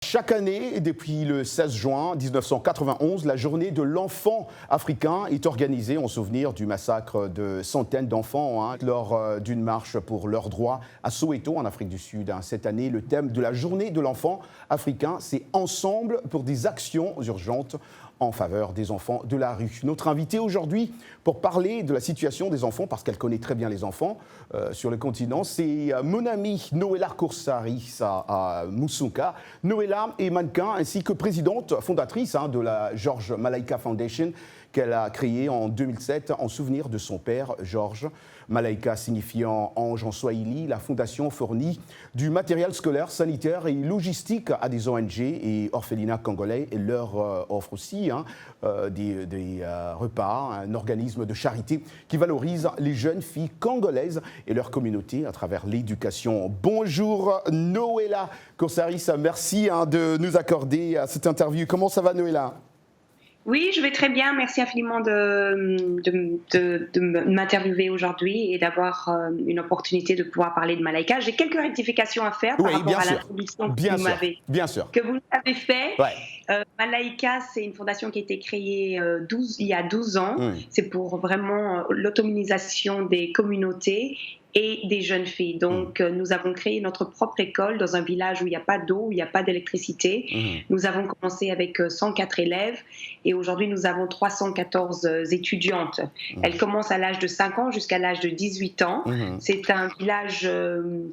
Chaque année, depuis le 16 juin 1991, la journée de l'enfant africain est organisée en souvenir du massacre de centaines d'enfants lors d'une marche pour leurs droits à Soweto, en Afrique du Sud. Cette année, le thème de la journée de l'enfant africain, c'est « Ensemble pour des actions urgentes » en faveur des enfants de la rue. Notre invitée aujourd'hui pour parler de la situation des enfants, parce qu'elle connaît très bien les enfants sur le continent, c'est mon amie Noëlla Korsarissa Musunga. Noëlla est mannequin ainsi que présidente fondatrice de la George Malaika Foundation qu'elle a créée en 2007 en souvenir de son père George. Malaika signifiant ange en swahili, la fondation fournit du matériel scolaire, sanitaire et logistique à des ONG et orphelinats congolais et leur offre aussi des repas, un organisme de charité qui valorise les jeunes filles congolaises et leur communauté à travers l'éducation. Bonjour Noëlla Korsarissa, merci de nous accorder cette interview. Comment ça va Noëlla ? Oui, je vais très bien. Merci infiniment de m'interviewer aujourd'hui et d'avoir une opportunité de pouvoir parler de Malaika. J'ai quelques rectifications à faire par rapport à l'introduction que vous avez fait. Ouais. Malaika, c'est une fondation qui a été créée il y a 12 ans. C'est pour vraiment l'autonomisation des communautés et des jeunes filles. Donc, nous avons créé notre propre école dans un village où il n'y a pas d'eau, où il n'y a pas d'électricité. Nous avons commencé avec 104 élèves et aujourd'hui, nous avons 314 étudiantes. Elles commencent à l'âge de 5 ans jusqu'à l'âge de 18 ans. C'est un village,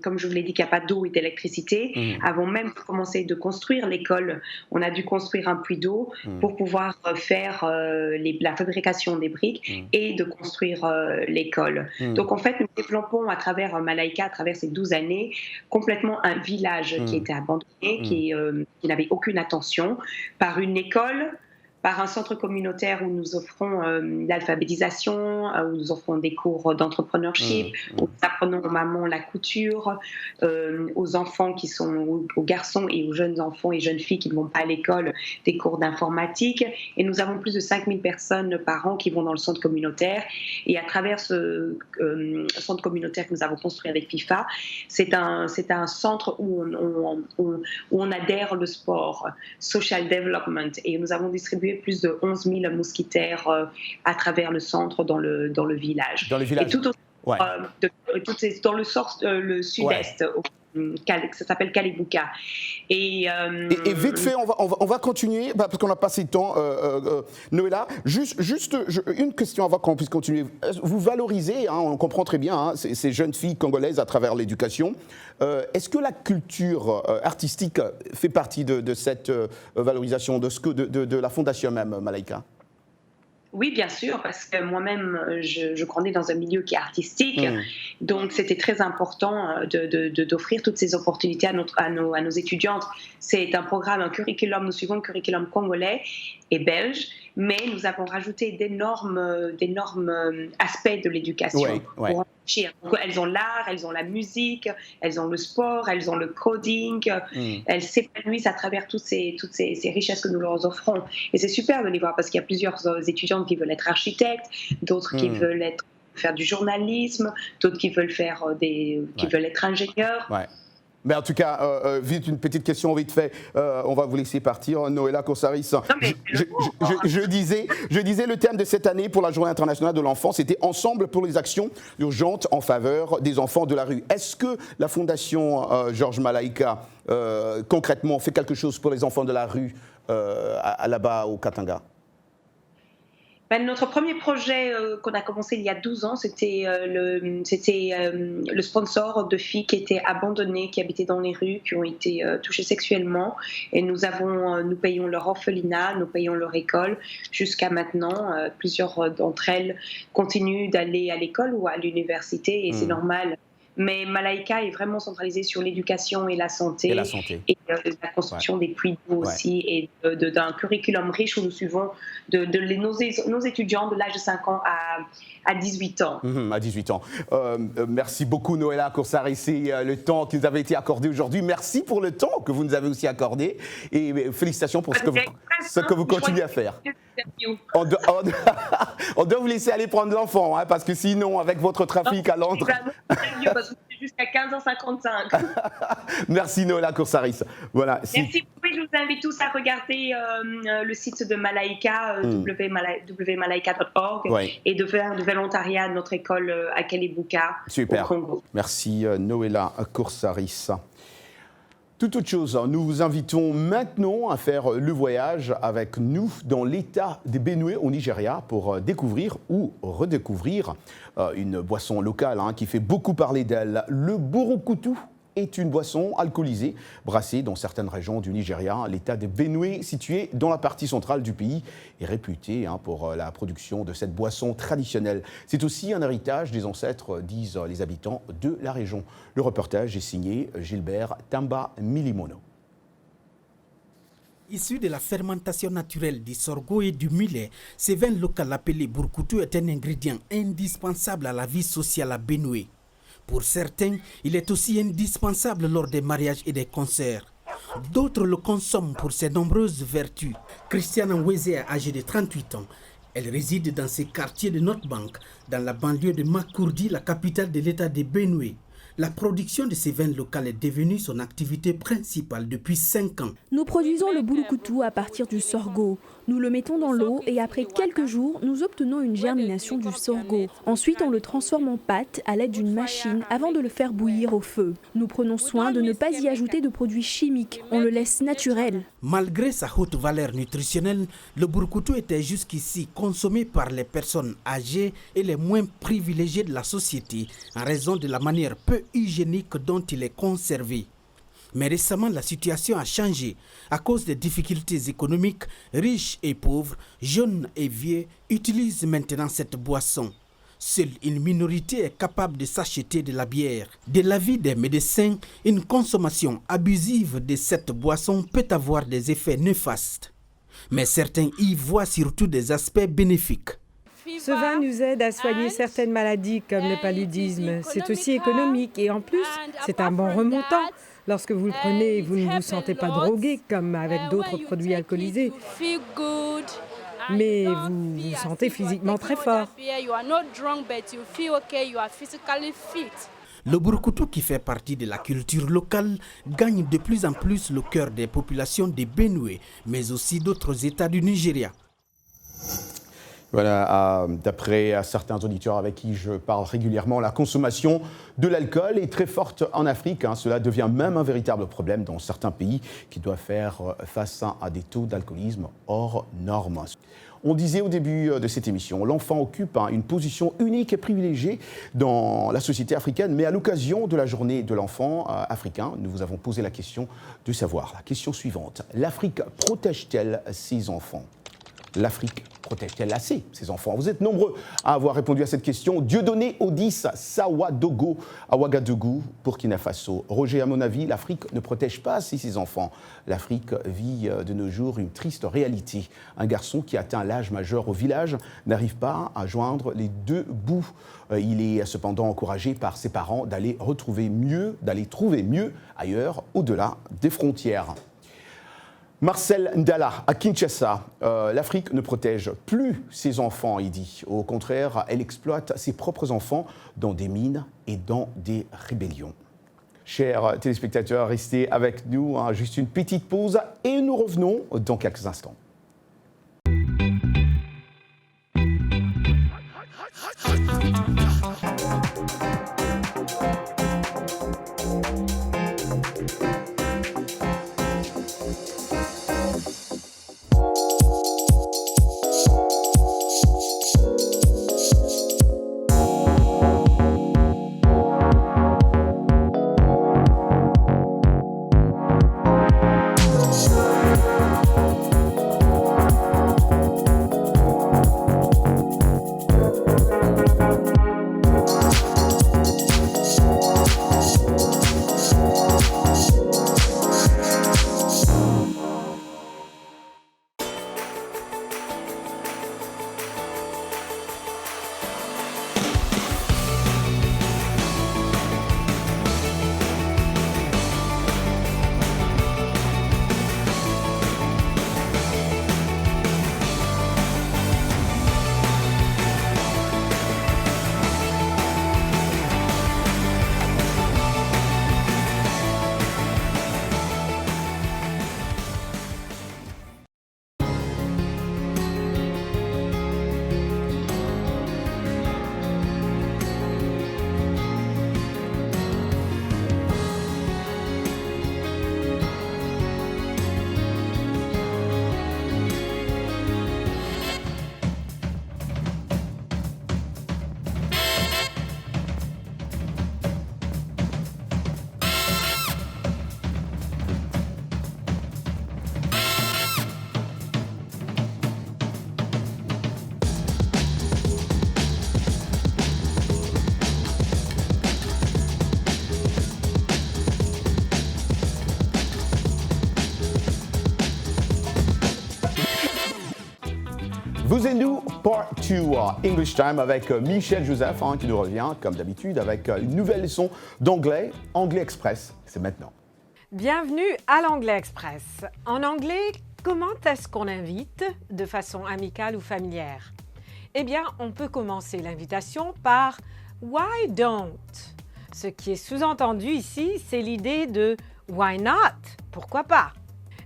comme je vous l'ai dit, qui n'a pas d'eau et d'électricité. Avant même de commencer de construire l'école, on a dû construire un puits d'eau pour pouvoir faire la fabrication des briques et de construire l'école. Donc, en fait, nous développons à travers Malaika, à travers ces 12 années, complètement un village qui était abandonné, qui n'avait aucune attention, par une école, par un centre communautaire où nous offrons l'alphabétisation, où nous offrons des cours d'entrepreneurship, où nous apprenons aux mamans la couture, aux enfants qui sont, aux garçons et aux jeunes enfants et jeunes filles qui ne vont pas à l'école, des cours d'informatique. Et nous avons plus de 5000 personnes par an qui vont dans le centre communautaire. Et à travers ce centre communautaire que nous avons construit avec FIFA, c'est un centre où on adhère le sport, social development. Et nous avons distribué plus de 11 000 mousquetaires à travers le centre dans le village. Dans le village. Et tout dans le sud-est, ça s'appelle Kalibuka. Et vite fait, on va continuer, parce qu'on a passé le temps, Noëlla. Juste une question avant qu'on puisse continuer. Vous valorisez, on comprend très bien, ces jeunes filles congolaises à travers l'éducation. Est-ce que la culture artistique fait partie de cette valorisation, de la fondation même, Malaika ? Oui, bien sûr, parce que moi-même, je grandis dans un milieu qui est artistique, donc c'était très important d'offrir toutes ces opportunités à nos étudiantes. C'est un programme, un curriculum, nous suivons le curriculum congolais et belge, mais nous avons rajouté d'énormes aspects de l'éducation. Pour enrichir. Donc, elles ont l'art, elles ont la musique, elles ont le sport, elles ont le coding, elles s'épanouissent à travers toutes ces richesses que nous leur offrons. Et c'est super de les voir parce qu'il y a plusieurs étudiantes qui veulent être architectes, d'autres qui veulent faire du journalisme, d'autres qui veulent veulent être ingénieurs. Ouais. Mais en tout cas, vite une petite question vite fait, on va vous laisser partir, Noëlla Korsarissa. Je disais le thème de cette année pour la Journée internationale de l'enfant, c'était « Ensemble pour les actions urgentes en faveur des enfants de la rue ». Est-ce que la Fondation George Malaika, concrètement, fait quelque chose pour les enfants de la rue là-bas au Katanga ? Notre premier projet qu'on a commencé il y a 12 ans, c'était le sponsor de filles qui étaient abandonnées, qui habitaient dans les rues, qui ont été touchées sexuellement. Et nous payons leur orphelinat, nous payons leur école. Jusqu'à maintenant, plusieurs d'entre elles continuent d'aller à l'école ou à l'université et c'est normal. Mais Malaika est vraiment centralisée sur l'éducation et la santé. Et la construction des puits d'eau aussi, et d'un curriculum riche où nous suivons nos étudiants de l'âge de 5 ans à 18 ans. À 18 ans. Merci beaucoup Noëlla Korsarissa, le temps qui nous avait été accordé aujourd'hui. Merci pour le temps que vous nous avez aussi accordé et félicitations pour ce que vous continuez à faire. On doit vous laisser aller prendre l'enfant, parce que sinon, avec votre trafic à Londres... C'est juste jusqu'à 15h55. Merci Noëlla Coursaris. Voilà. Merci. Je vous invite tous à regarder le site de Malaika, www.malaika.org, et de faire du volontariat à notre école à Kalibuka, super. Au Congo. Merci Noëlla Coursaris. Toute autre chose, nous vous invitons maintenant à faire le voyage avec nous dans l'État de Benue au Nigeria pour découvrir ou redécouvrir une boisson locale qui fait beaucoup parler d'elle. Le Burukutu est une boisson alcoolisée brassée dans certaines régions du Nigeria. L'État de Benue, situé dans la partie centrale du pays, est réputé pour la production de cette boisson traditionnelle. C'est aussi un héritage des ancêtres, disent les habitants de la région. Le reportage est signé Gilbert Tamba Milimono. Issu de la fermentation naturelle du sorgho et du millet, ce vin local appelé Burukutu est un ingrédient indispensable à la vie sociale à Benue. Pour certains, il est aussi indispensable lors des mariages et des concerts. D'autres le consomment pour ses nombreuses vertus. Christiane Nweze, âgée de 38 ans, elle réside dans ces quartiers de North-Bank, dans la banlieue de Makurdi, la capitale de l'État de Benue. La production de ces vins locaux est devenue son activité principale depuis 5 ans. Nous produisons le burukutu à partir du sorgho. Nous le mettons dans l'eau et après quelques jours, nous obtenons une germination du sorgho. Ensuite, on le transforme en pâte à l'aide d'une machine avant de le faire bouillir au feu. Nous prenons soin de ne pas y ajouter de produits chimiques. On le laisse naturel. Malgré sa haute valeur nutritionnelle, le burukutu était jusqu'ici consommé par les personnes âgées et les moins privilégiées de la société en raison de la manière peu hygiénique dont il est conservé. Mais récemment, la situation a changé. À cause des difficultés économiques, riches et pauvres, jeunes et vieux utilisent maintenant cette boisson. Seule une minorité est capable de s'acheter de la bière. De l'avis des médecins, une consommation abusive de cette boisson peut avoir des effets néfastes. Mais certains y voient surtout des aspects bénéfiques. Ce vin nous aide à soigner certaines maladies comme le paludisme. C'est aussi économique et en plus, c'est un bon remontant. Lorsque vous le prenez, vous ne vous sentez pas drogué comme avec d'autres produits alcoolisés. Mais vous vous sentez physiquement très fort. Le burukutu, qui fait partie de la culture locale, gagne de plus en plus le cœur des populations de Benue, mais aussi d'autres États du Nigeria. Voilà, d'après certains auditeurs avec qui je parle régulièrement, la consommation de l'alcool est très forte en Afrique. Cela devient même un véritable problème dans certains pays qui doivent faire face à des taux d'alcoolisme hors normes. On disait au début de cette émission, l'enfant occupe une position unique et privilégiée dans la société africaine. Mais à l'occasion de la journée de l'enfant africain, nous vous avons posé la question de savoir. La question suivante, l'Afrique protège-t-elle ses enfants ? L'Afrique protège-t-elle assez ses enfants? Vous êtes nombreux à avoir répondu à cette question. Dieudonné Odis Sawadogo à Ouagadougou, Burkina Faso. Roger, à mon avis, l'Afrique ne protège pas assez ses enfants. L'Afrique vit de nos jours une triste réalité. Un garçon qui atteint l'âge majeur au village n'arrive pas à joindre les deux bouts. Il est cependant encouragé par ses parents d'aller trouver mieux ailleurs, au-delà des frontières. Marcel Ndala, à Kinshasa, l'Afrique ne protège plus ses enfants, il dit. Au contraire, elle exploite ses propres enfants dans des mines et dans des rébellions. Chers téléspectateurs, restez avec nous, juste une petite pause et nous revenons dans quelques instants. Vous et nous, Part 2, English Time avec Michel Joseph qui nous revient, comme d'habitude, avec une nouvelle leçon d'anglais, Anglais Express. C'est maintenant. Bienvenue à l'Anglais Express. En anglais, comment est-ce qu'on invite de façon amicale ou familière? Eh bien, on peut commencer l'invitation par « Why don't ?» Ce qui est sous-entendu ici, c'est l'idée de « Why not ?» Pourquoi pas?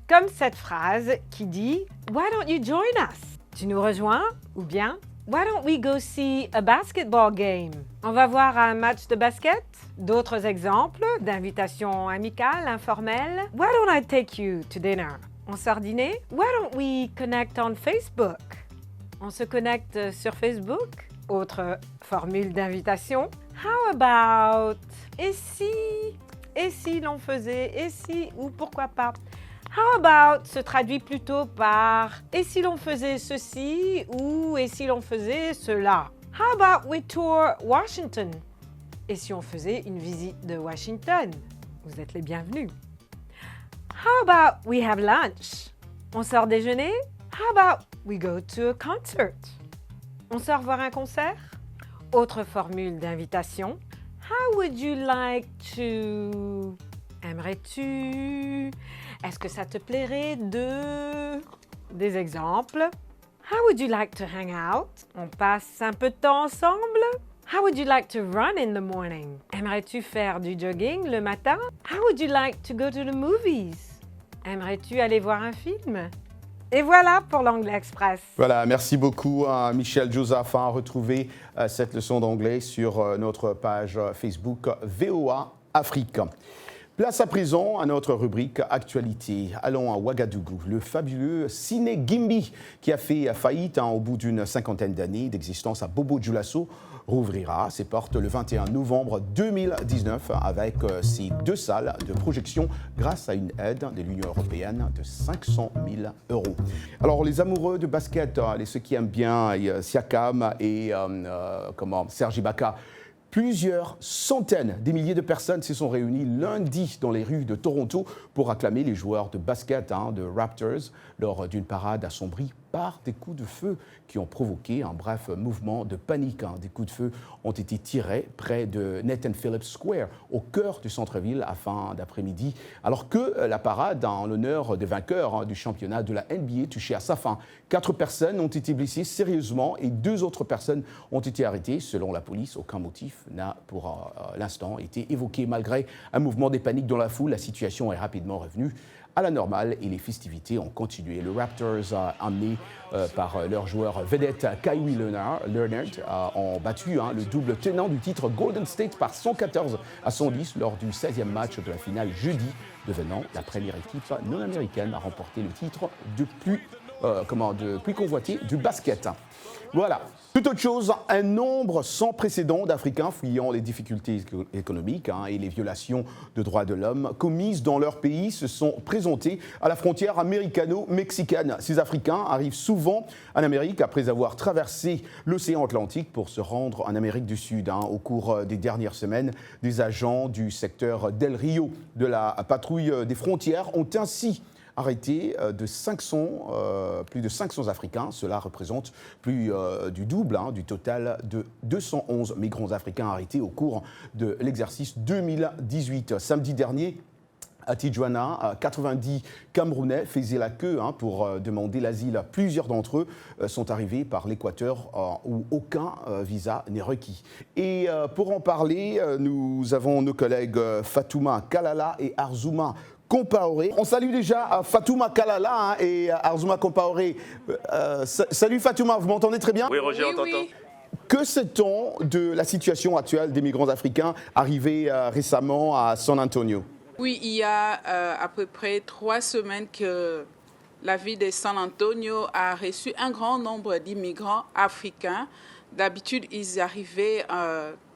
Comme cette phrase qui dit « Why don't you join us ?» Tu nous rejoins? Ou bien « Why don't we go see a basketball game ?» On va voir un match de basket? D'autres exemples d'invitations amicales, informelles. « Why don't I take you to dinner ?» On sort dîner? « Why don't we connect on Facebook ?» On se connecte sur Facebook? Autre formule d'invitation. « How about ?» Et si l'on faisait? Et si ou pourquoi pas? How about se traduit plutôt par « et si l'on faisait ceci » ou « et si l'on faisait cela ». How about we tour Washington? Et si on faisait une visite de Washington? Vous êtes les bienvenus. How about we have lunch? On sort déjeuner? How about we go to a concert? On sort voir un concert? Autre formule d'invitation. How would you like to... Aimerais-tu? Est-ce que ça te plairait de... Des exemples. How would you like to hang out? On passe un peu de temps ensemble. How would you like to run in the morning? Aimerais-tu faire du jogging le matin? How would you like to go to the movies? Aimerais-tu aller voir un film? Et voilà pour l'Anglais Express. Voilà, merci beaucoup à Michel Joseph. Retrouvez cette leçon d'anglais sur notre page Facebook VOA Afrique. Place à présent à notre rubrique Actualité. Allons à Ouagadougou. Le fabuleux Ciné Gimbi, qui a fait faillite au bout d'une cinquantaine d'années d'existence à Bobo-Dioulasso, rouvrira ses portes le 21 novembre 2019 avec ses 2 salles de projection grâce à une aide de l'Union européenne de 500 000 €. Alors les amoureux de basket, ceux qui aiment bien Siakam et Serge Ibaka, plusieurs centaines de milliers de personnes se sont réunies lundi dans les rues de Toronto pour acclamer les joueurs de basket de Raptors lors d'une parade assombrie par des coups de feu qui ont provoqué un bref mouvement de panique. Des coups de feu ont été tirés près de Nathan Phillips Square, au cœur du centre-ville, à fin d'après-midi, alors que la parade en l'honneur des vainqueurs du championnat de la NBA touchait à sa fin. 4 personnes ont été blessées sérieusement et 2 autres personnes ont été arrêtées. Selon la police, aucun motif n'a pour l'instant été évoqué. Malgré un mouvement de panique dans la foule, la situation est rapidement revenue à la normale et les festivités ont continué. Le Raptors, amené par leur joueur vedette Kawhi Leonard, ont battu le double tenant du titre Golden State par 114-110 lors du 16e match de la finale jeudi, devenant la première équipe non américaine à remporter le titre de plus convoité du basket. Voilà. Tout autre chose, un nombre sans précédent d'Africains fuyant les difficultés économiques et les violations de droits de l'homme commises dans leur pays se sont présentés à la frontière américano-mexicaine. Ces Africains arrivent souvent en Amérique après avoir traversé l'océan Atlantique pour se rendre en Amérique du Sud. Au cours des dernières semaines, des agents du secteur Del Rio de la patrouille des frontières ont ainsi arrêté plus de 500 Africains. Cela représente plus du double du total de 211 migrants africains arrêtés au cours de l'exercice 2018. Samedi dernier, à Tijuana, 90 Camerounais faisaient la queue pour demander l'asile. Plusieurs d'entre eux sont arrivés par l'Équateur où aucun visa n'est requis. Et pour en parler, nous avons nos collègues Fatouma Kalala et Arzouma Compaoré. On salue déjà Fatouma Kalala et Arzouma Compaoré. Salut Fatouma, vous m'entendez très bien? Oui, Roger, on t'entend. Oui. Que sait-on de la situation actuelle des migrants africains arrivés récemment à San Antonio? Oui, il y a à peu près 3 semaines que la ville de San Antonio a reçu un grand nombre d'immigrants africains. D'habitude, ils arrivaient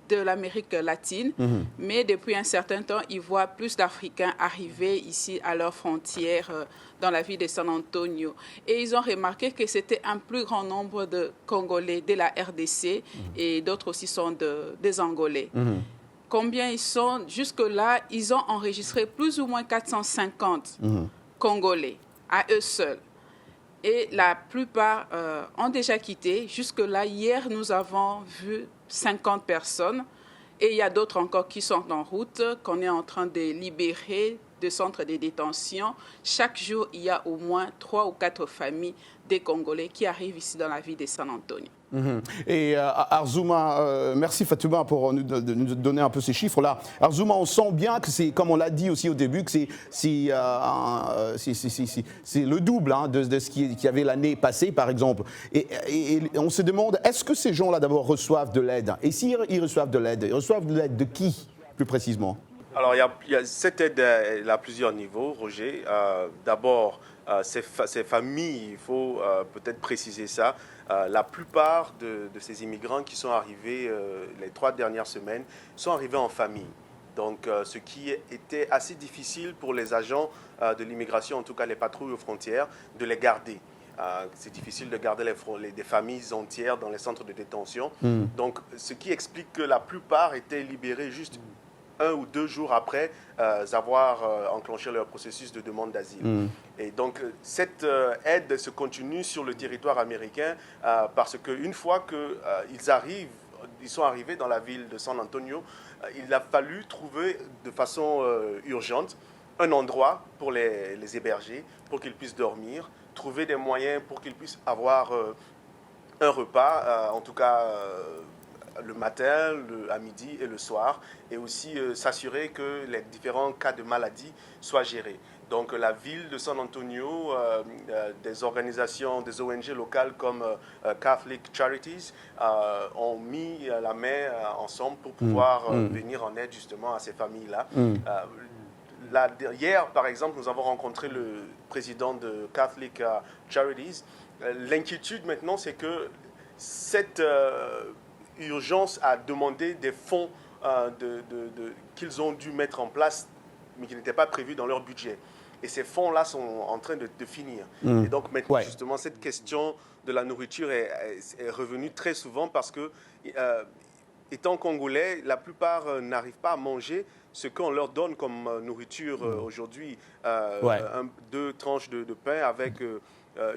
de l'Amérique latine, mais depuis un certain temps, ils voient plus d'Africains arriver ici à leurs frontières dans la ville de San Antonio. Et ils ont remarqué que c'était un plus grand nombre de Congolais de la RDC et d'autres aussi sont des Angolais. Combien ils sont? Jusque-là, ils ont enregistré plus ou moins 450 Congolais à eux seuls. et la plupart ont déjà quitté. Jusque-là, hier, nous avons vu 50 personnes et il y a d'autres encore qui sont en route, qu'on est en train de libérer de centres de détention. Chaque jour, il y a au moins 3 ou 4 familles des Congolais qui arrivent ici dans la ville de San Antonio. Et Arzouma, merci Fatouma pour nous donner un peu ces chiffres-là. Arzouma, on sent bien que c'est, comme on l'a dit aussi au début, que c'est le double de ce qu'il y avait l'année passée, par exemple. Et on se demande, est-ce que ces gens-là d'abord reçoivent de l'aide? Et s'ils reçoivent de l'aide, ils reçoivent de l'aide de qui, plus précisément? Alors, il y a cette aide à plusieurs niveaux, Roger. D'abord, ces familles, il faut peut-être préciser ça. La plupart de ces immigrants qui sont arrivés les 3 dernières semaines sont arrivés en famille. Donc, ce qui était assez difficile pour les agents de l'immigration, en tout cas les patrouilles aux frontières, de les garder. C'est difficile de garder des familles entières dans les centres de détention. Donc, ce qui explique que la plupart étaient libérés juste 1 ou 2 jours après avoir enclenché leur processus de demande d'asile. Et donc, cette aide se continue sur le territoire américain parce qu'une fois qu'ils sont arrivés dans la ville de San Antonio, il a fallu trouver de façon urgente un endroit pour les héberger, pour qu'ils puissent dormir, trouver des moyens pour qu'ils puissent avoir un repas, en tout cas le matin, à midi et le soir, et aussi s'assurer que les différents cas de maladie soient gérés. Donc la ville de San Antonio, des organisations, des ONG locales comme Catholic Charities ont mis la main ensemble pour pouvoir venir en aide justement à ces familles-là. Hier, par exemple, nous avons rencontré le président de Catholic Charities. L'inquiétude maintenant, c'est que cette urgence a demandé des fonds qu'ils ont dû mettre en place, mais qui n'étaient pas prévus dans leur budget. Et ces fonds-là sont en train de finir. Et donc maintenant, justement, cette question de la nourriture est revenue très souvent parce que, étant congolais, la plupart n'arrivent pas à manger ce qu'on leur donne comme nourriture aujourd'hui. 2 tranches de pain avec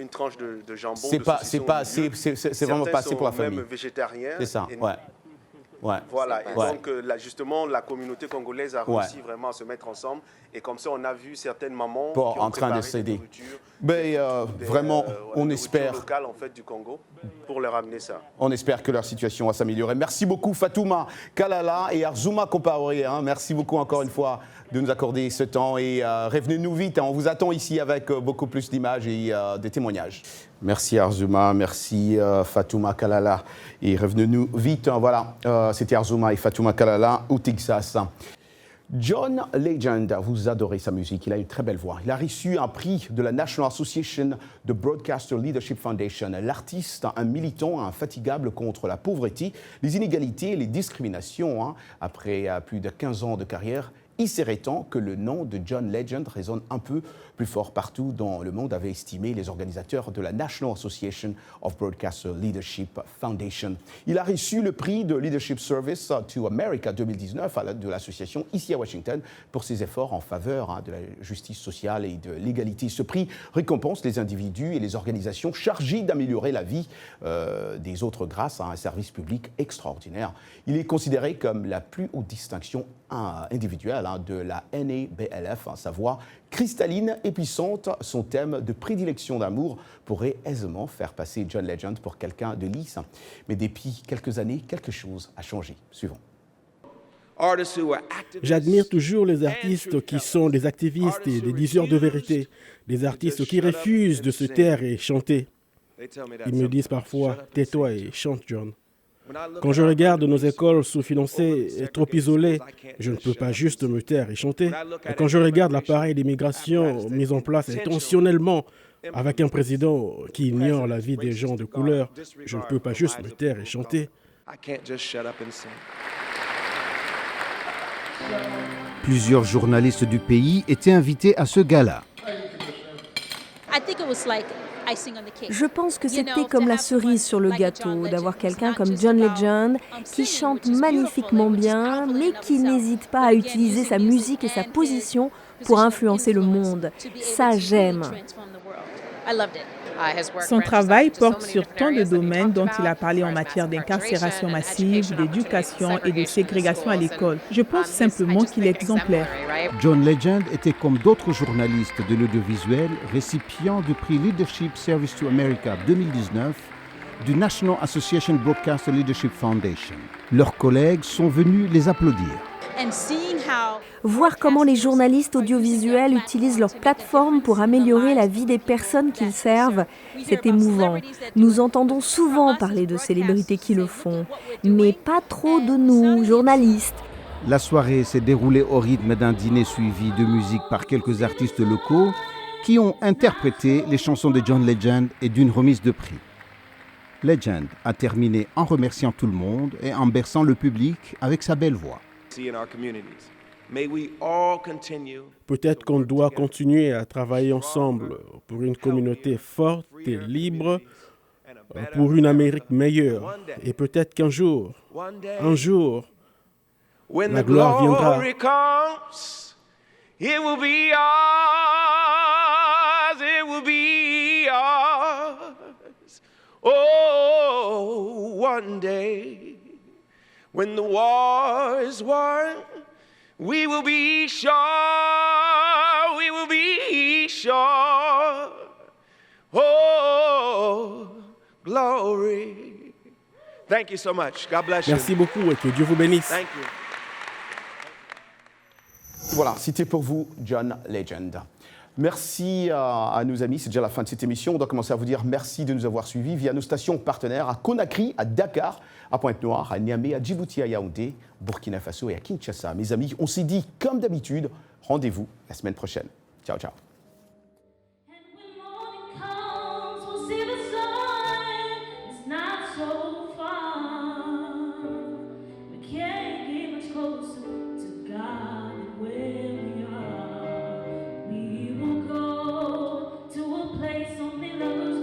une tranche de jambon. C'est vraiment pas assez pour la famille. Même végétariens. C'est ça, Voilà, et donc justement, la communauté congolaise a réussi vraiment à se mettre ensemble. Et comme ça, on a vu certaines mamans qui ont en train de s'aider. Vraiment, on espère locale en fait du Congo pour leur amener ça. On espère que leur situation va s'améliorer. Merci beaucoup Fatouma Kalala et Arzouma Compaoré. Merci beaucoup encore une fois de nous accorder ce temps et revenez-nous vite. On vous attend ici avec beaucoup plus d'images et de témoignages. Merci Arzouma, merci Fatouma Kalala et revenez-nous vite. Voilà, c'était Arzouma et Fatouma Kalala au Texas. John Legend, vous adorez sa musique, il a une très belle voix. Il a reçu un prix de la National Association de Broadcaster Leadership Foundation. L'artiste, un militant infatigable contre la pauvreté, les inégalités et les discriminations. Après plus de 15 ans de carrière, il serait temps que le nom de John Legend résonne un peu plus fort partout dans le monde, avaient estimé les organisateurs de la National Association of Broadcaster Leadership Foundation. Il a reçu le prix de Leadership Service to America 2019 de l'association ici à Washington pour ses efforts en faveur de la justice sociale et de l'égalité. Ce prix récompense les individus et les organisations chargées d'améliorer la vie des autres grâce à un service public extraordinaire. Il est considéré comme la plus haute distinction individuelle de la NABLF. Sa voix cristalline et puissante, son thème de prédilection d'amour pourrait aisément faire passer John Legend pour quelqu'un de lisse. Mais depuis quelques années, quelque chose a changé. Suivons. J'admire toujours les artistes qui sont des activistes et des diseurs de vérité, des artistes qui refusent de se taire et chanter. Ils me disent parfois « tais-toi et chante, John ». Quand je regarde nos écoles sous-financées et trop isolées, je ne peux pas juste me taire et chanter. Et quand je regarde l'appareil d'immigration mis en place intentionnellement avec un président qui ignore la vie des gens de couleur, je ne peux pas juste me taire et chanter. Plusieurs journalistes du pays étaient invités à ce gala. Je pense que c'était comme la cerise sur le gâteau, d'avoir quelqu'un comme John Legend qui chante magnifiquement bien, mais qui n'hésite pas à utiliser sa musique et sa position pour influencer le monde. Ça, j'aime. Son travail porte sur tant de domaines dont il a parlé en matière d'incarcération massive, d'éducation et de ségrégation à l'école. Je pense simplement qu'il est exemplaire. John Legend était comme d'autres journalistes de l'audiovisuel récipient du prix Leadership Service to America 2019 du National Association Broadcaster Leadership Foundation. Leurs collègues sont venus les applaudir. Voir comment les journalistes audiovisuels utilisent leur plateforme pour améliorer la vie des personnes qu'ils servent, c'est émouvant. Nous entendons souvent parler de célébrités qui le font, mais pas trop de nous, journalistes. La soirée s'est déroulée au rythme d'un dîner suivi de musique par quelques artistes locaux qui ont interprété les chansons de John Legend et d'une remise de prix. Legend a terminé en remerciant tout le monde et en berçant le public avec sa belle voix. Peut-être qu'on doit continuer à travailler ensemble pour une communauté forte et libre, pour une Amérique meilleure. Et peut-être qu'un jour, la gloire viendra. Oh, one day, when the war is won, we will be sure, oh, glory. Thank you so much. God bless you. Merci beaucoup et que Dieu vous bénisse. Thank you. Voilà, c'était pour vous John Legend. Merci à nos amis, c'est déjà la fin de cette émission. On doit commencer à vous dire merci de nous avoir suivis via nos stations partenaires à Conakry, à Dakar, à Pointe-Noire, à Niamey, à Djibouti, à Yaoundé, Burkina Faso et à Kinshasa. Mes amis, on s'est dit comme d'habitude, rendez-vous la semaine prochaine. Ciao, ciao. Place only lovers